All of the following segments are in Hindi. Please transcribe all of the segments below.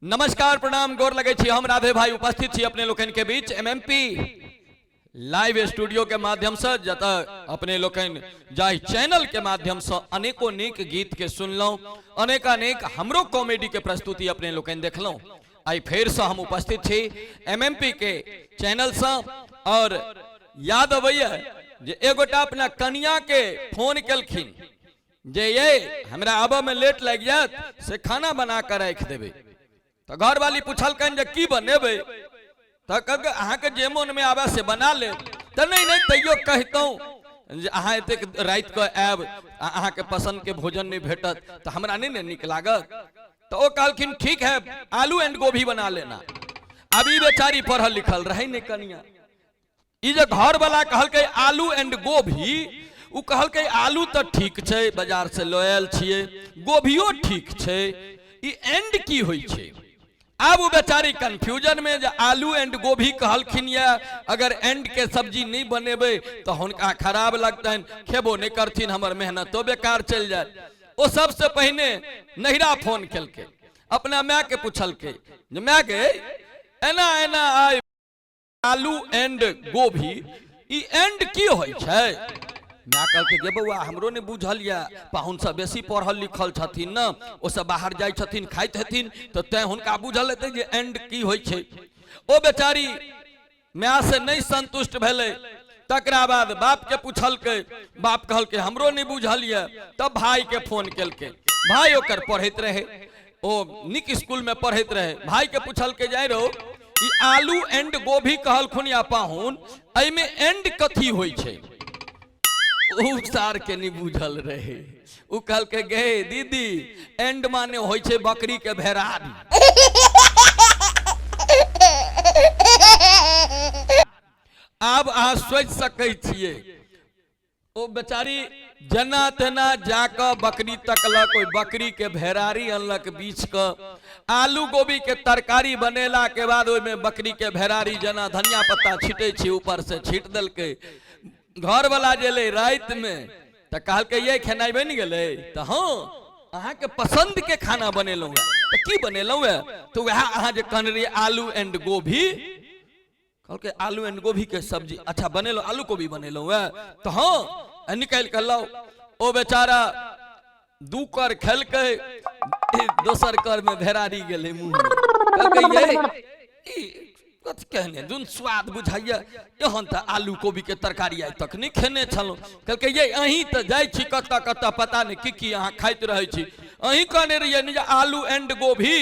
नमस्कार प्रणाम गोर लगे छी हम राधे भाई उपस्थित छी अपने लोकन के बीच एमएमपी लाइव स्टूडियो के माध्यम से जत अपने लोकन जाहि चैनल के माध्यम से अनेको नेक गीत के सुनलौ अनेक हमरो कॉमेडी के प्रस्तुति अपने लोकन देखलौ। आई फिर से हम उपस्थित छी एमएमपी के चैनल से और याद अबैया जे एगोटा अपना कन्या के फोन केलखिन जे ये हमरा आबा में लेट लग जात से खाना बना कर रख देबे। तो घर वाली पूछलकन जे की बनेबे तो कह अहाँ के जे मन में आवे से बना ले तो नहीं तैयो कहतौ जे अहाँ एते रात को आब अहाँ के पसंद के भोजन नहीं भेटत तो हमरा नहीं नीक लागत। तो वो कहलखिन ठीक है आलू एंड गोभी बना लेना। अभी बेचारी पढ़ल लिखल रहे नहीं कनिया ई जे घर वाला कहलकै आलू एंड गोभी उ कहलकै आलू तो ठीक छै बाजार से लोयल छिए गोभियो ठीक छै ई एंड की होई छै। अब बेचारी कंफ्यूजन में आलू एंड गोभी कहलखिन या अगर एंड के सब्जी नहीं बनेबे तो हुनका खराब लगतन खेबो नहीं करथिन हमर मेहनत तो बेकार चल जाए। वो सबसे पहले नहिरा फोन केलके अपना माय के पूछलके जे माय गे एना एना आइ आलू एंड गोभी ई एंड की होय छै। माय कहलके गे बौआ हमरो ने बुझल या पाहुन सब बेसी पढ़ल लिखल छथिन न ओ सब बाहर जाय छथिन खाइत हथिन तो तै हुनका बुझल हेतै जे एंड की होय छै। ओ बेचारी माय से नहीं संतुष्ट भेले तकरा बाद बाप के पूछलके बाप कहलके हमरो नहीं बुझल या तब भाई के फोन केलके भाई ओकर पढ़ैत रहे ओ निक स्कूल में पढ़ैत रहे भाई के पूछलके जाय रो ई आलू एंड गोभी कहलखुन या पाहुन एहि में एंड कथी होय छै। सार के नहीं बुझल रहे उ कहल के गे दीदी एंड माने होय छै बकरी के भेरारी। अब अहाँ सोच सकै छियै ओ बेचारी जना तना जाकर बकरी तकलक कोई बकरी के भेरारी अनलक बीच क आलू गोभी के तरकारी बनेला के बाद ओय में बकरी के भेरारी जना धनिया पत्ता छीटे छी ऊपर से छीट देलकै। घर वाला जेले रात में तो कहल के ये खेनाई बन गए तो हाँ अहाँ के पसंद के खाना बनेलौ है तो की बनेलौ है तो वह अहाँ जे कहने रही आलू एंड गोभी कहल के आलू एंड गोभी के सब्जी अच्छा बनेलो आलू गोभी बनेलौ है तो हाँ निकाल कर लाओ। ओ बेचारा दू कर खेल के दोसर कर में भेरारी गेले मुंह में कहल के ये कथी कहने जोन स्वाद बुझाइया एहन त आलू कोबी के तरकारी आइ तक नहीं खेने छलौ। कहलकै ये अहीं त जाय छी कत कत पता नहीं की अहाँ खाइत रहै छी अहीं कहने रहिए जे आलू एंड गोभी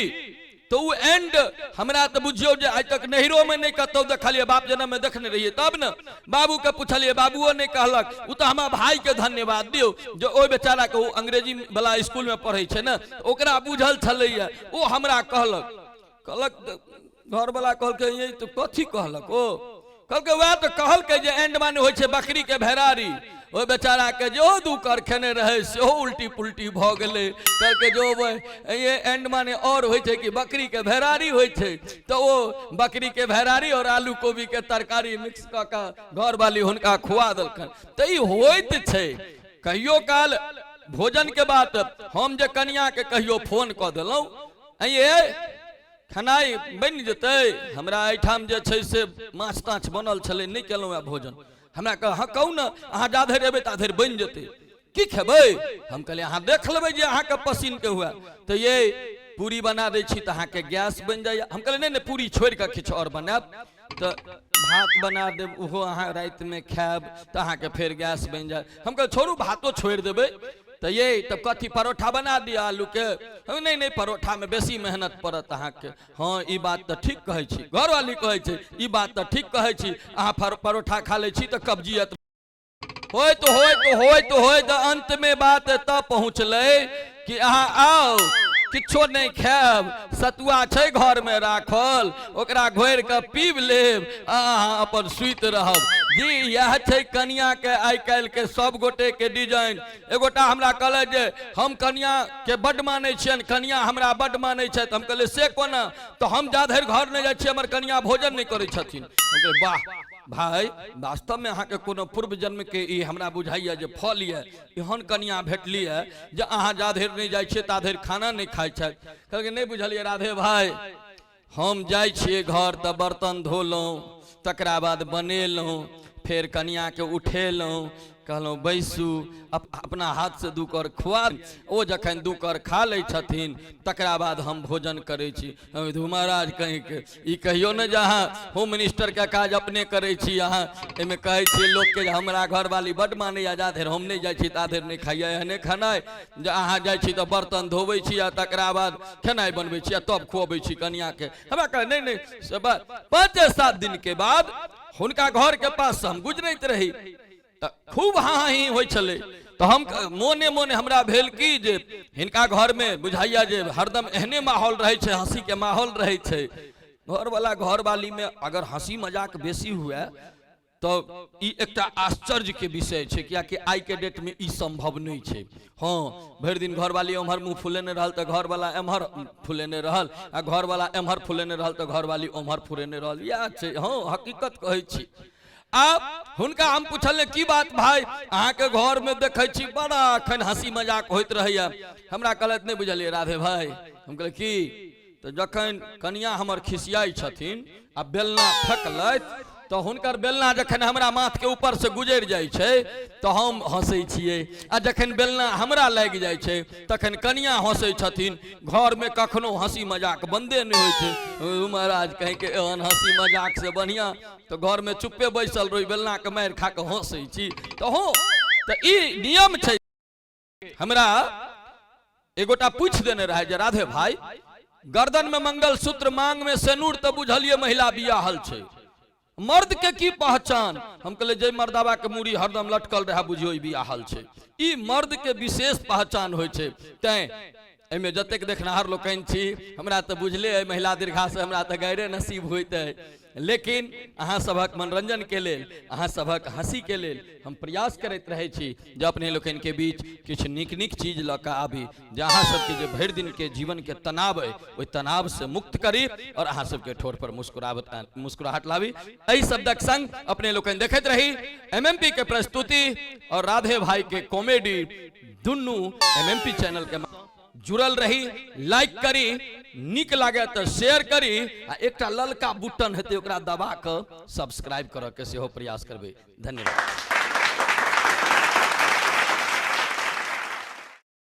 तो उ एंड हमरा त बुझियो जे आइ तक नहिरो में नहीं कतौ देखलिए बाप जन्म में देखने रहिए तब न बाबू के पूछलिए बाबूओ नहीं कहलक उ त हमरा भाई के धन्यवाद दियो जो ओइ बेचारा के उ अंग्रेजी वाला स्कूल में पढ़ै छै न ओकरा बुझल छलैया ओ हमरा कहलक घर वाला कहलके ये तो कथी कहलक ओ कहलके वह तो कहलके जे एंड माने होय छै बकरी के भेरारी ओ बेचारा के जो दू कर खेने रहे से उल्टी पुल्टी भ गेले कहलके जो ये एंड माने और होय छै कि बकरी के भेरारी होय छै तो वो बकरी के भेरारी और आलू कोबी के तरकारी मिक्स क के घर वाली हुनका खुआ देलकन। त ई होइत छै कहियो काल भोजन के बात हम जे कन्या के कहियो फोन क देलौ ये खानाई बन जेते हमरा एठाम जे छै से माछ ताछ बनल छले नहीं केलौ है भोजन हमरा कह हाँ कहू न अहाँ जा धरि एबै ता धरि बन जेते की खेबै हम कहलिए अहाँ देख लेबै जे अहाँ के पसीन के हुआ तो ये पूरी बना दै छी त अहाँ के गैस बन जाय हम कहलिए नहीं पूरी छोड़ के किछ और बनाब तो भात बना देब उहो अहाँ रात में खायब त अहाँ के फिर गैस बन जाय हम कहलिए छोड़ू भातो छोड़ देबै तो ये तब कथी परोठा बना दिया आलू के नहीं परोठा में बेसी मेहनत पड़त अहाँ के हाँ ई बात तो ठीक कहै छी घर वाली कहै छै ई बात तो ठीक कहै छी अहाँ परोठा खा ले छी तो कब्जियत होय तो अंत में बात तब पहुँचले कि अहाँ आओ किछो नहीं खायब सतुआ छै घर में राखल ओकरा घोर के पीब लेब अहाँ अपन सुइत रहब। जी यह छै कन्या के आइ काल के सब गोटे के डिजाइन। एगोटा हमरा कहले जे हम कन्या के बड माने छियन कन्या हमरा बड माने छथि हम कहले से कोना तो हम जा धरि घर नहीं जाय छी हमर कन्या भोजन नहीं करै छथिन। हम कहले वाह भाई वास्तव में अहाँ के कोनो पूर्व जन्म के ई हमरा बुझाइए जे फल ये एहन कन्या भेटली है जे अहाँ जा धरि नहीं जाइ छियै ता धरि खाना नहीं खाइ छै। कहलकै नहीं बुझलिए राधे भाई, हम जाइ छियै घर तऽ बर्तन धोलहुँ, तकरा बाद बनेलहुँ, फिर कन्या के उठेलहुँ, कहलहुँ बैसू, अपना हाथ से दू कर खुआ, ओ जखन दू कर खा लै छथिन तकरा बाद हम भोजन करै छी। महाराज कहीं के ई कहियो न जे अहाँ होम मिनिस्टर के काज अपने करै छी, अहाँ एहिमे कहै छियै लोक के हमरा घरवाली बड्ड मानैया जा धरि हम नहीं जाइ छी ता धरि नहीं खाइए। एहने खेनाइ जे अहाँ जाइ छी तऽ बर्तन धोबै छी आ तकरा बाद खेनाइ बनबै छी आ तब खुअबै छी कन्या के। हमरा कहै नहीं नहीं 5-7 दिन के बाद हुनका घर के पास से हम गुजरैत रही तो खूब हाँ ही हो चले, तो हम मोने मोने हमरा भेल कि जे हिनका घर में बुझाइया जे हरदम एहने माहौल रहे छे, हंसी के माहौल रहे छे। घर वाला घर वाली में अगर हंसी मजाक बेसी हुए तो ई एकटा आश्चर्य के विषय छे, कियाकि आई के डेट में ई संभव नहीं छे। हाँ भर दिन घर वाली एम्हर मुँह फुलेने रहल तो घर वाला एम्हर फुलेने रहल, आ घर वाला एम्हर फुलेने रहल तो घर वाली ओम्हर फुलेने रहल, यह छे। हाँ हकीकत कहै छी। आप हुनका हम पूछल की बात भाई, अहाँ के घर में देखे छी बड़ा अखन हंसी मजाक होइत रहैया। हमरा कहलत नहीं बुझलिए राधे भाई, हम कहले की तो जखन कन्या हमर खिसियाई छथिन आ बेलना फेंकलत तो हुनकर बेलना जखन हमरा माथ के ऊपर से गुजर जाय छे तो हम हंसै छियै, आ जखन बेलना हमरा लाग जाय छे तखन कन्या हंसै छथिन। घर में कखनो हंसी मजाक बंदे नहीं होय छे। महाराज कहीं के एहन हंसी मजाक से बढ़िया तो घर में चुप्पे बैसल रही, बेलना के मार खा के हंसै छी। तो हो तो ई नियम छे। हमरा एगोटा पूछ देने रहे जे राधे भाई गर्दन में मंगलसूत्र मांग में सेनूर तो बुझलिए महिला बियाहल छे, मर्द के की पहचान? हम कहले जय मर्दावा के मूड़ी हरदम लटकल रहा बुझियो ई बियाहल छे। ई मर्द के विशेष पहचान होय छे। तैं एमे जतेक देखनाहार लोकनि छी हमरा तो बुझले है महिला दीर्घा से हमरा तो गैरे नसीब होइत है, लेकिन अहाँ सभक मनोरंजन के लेल, अहाँ सभक हंसी के लेल हम प्रयास करैत रहे छी जे अपने लोकनि के बीच किछ नीक नीक चीज ल के आबी, जे अहाँ सबके जे भरि दिन के जीवन के तनाव है ओहि तनाव से मुक्त करी और अहाँ सबके ठोर पर मुस्कुराहट लावी। एहि शब्दक संग अपने लोकनि देखैत रही एमएमपी के प्रस्तुति और राधे भाई के कॉमेडी दुनू एमएमपी चैनल के जुड़ल रही। लाइक करी, निक लागे तो शेयर करी, आ एकटा ललका बटन हेते ओकरा दबा के सब्सक्राइब करऽ के सेहो प्रयास करबे। धन्यवाद।